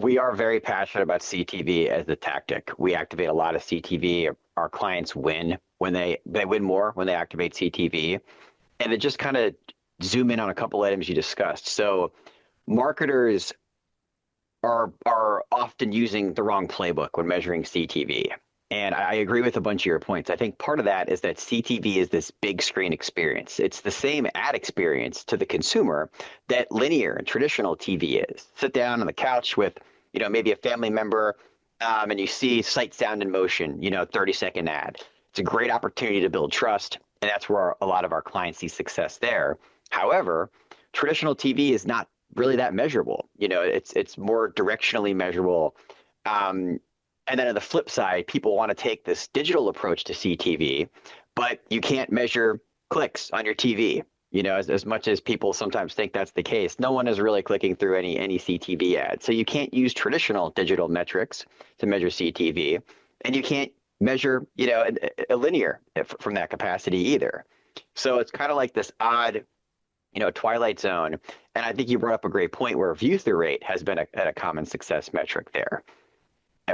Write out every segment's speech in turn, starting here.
we are very passionate about CTV as the tactic. We activate a lot of CTV. Our clients win when they win more when they activate CTV. And to just kind of zoom in on a couple items you discussed. So marketers are often using the wrong playbook when measuring CTV. And I agree with a bunch of your points. I think part of that is that CTV is this big screen experience. It's the same ad experience to the consumer that linear and traditional TV is. Sit down on the couch with, maybe a family member, and you see sight, sound, and motion, 30-second ad. It's a great opportunity to build trust, and that's where a lot of our clients see success there. However, traditional TV is not really that measurable. It's more directionally measurable. And then on the flip side, people want to take this digital approach to CTV, but you can't measure clicks on your TV. As much as people sometimes think that's the case, no one is really clicking through any CTV ad. So you can't use traditional digital metrics to measure CTV, and you can't measure, a linear from that capacity either. So it's kind of like this odd, twilight zone. And I think you brought up a great point where view through rate has been a common success metric there.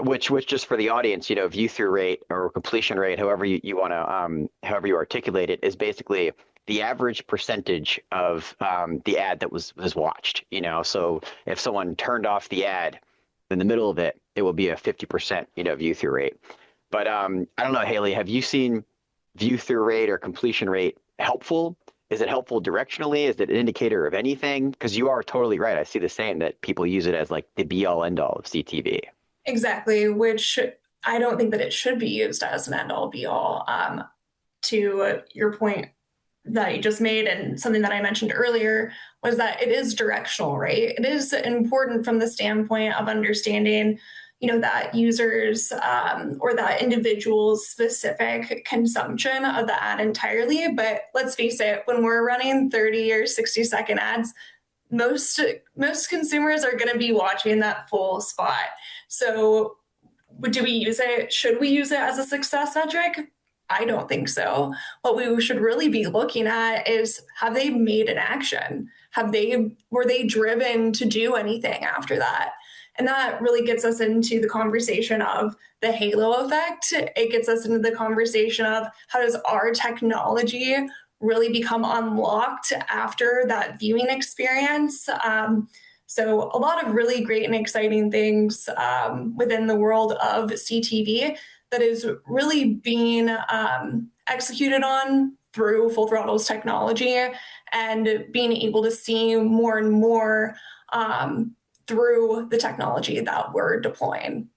Which just for the audience, view through rate or completion rate, however you want to, however you articulate it, is basically the average percentage of the ad that was watched. So if someone turned off the ad in the middle of it, it will be a 50%, view through rate. But I don't know, Haley, have you seen view through rate or completion rate helpful? Is it helpful directionally? Is it an indicator of anything? Because you are totally right. I see the same, that people use it as like the be all end all of CTV. Exactly, which I don't think that it should be used as an end all be all. To your point that you just made, and something that I mentioned earlier, was that it is directional, right? It is important from the standpoint of understanding, that users or that individual's specific consumption of the ad entirely. But let's face it, when we're running 30 or 60-second ads, most consumers are going to be watching that full spot. So do we use it? Should we use it as a success metric? I don't think so. What we should really be looking at is, have they made an action? Were they driven to do anything after that? And that really gets us into the conversation of the halo effect. It gets us into the conversation of, how does our technology really become unlocked after that viewing experience? So a lot of really great and exciting things within the world of CTV that is really being executed on through Full Throttle's technology, and being able to see more and more through the technology that we're deploying.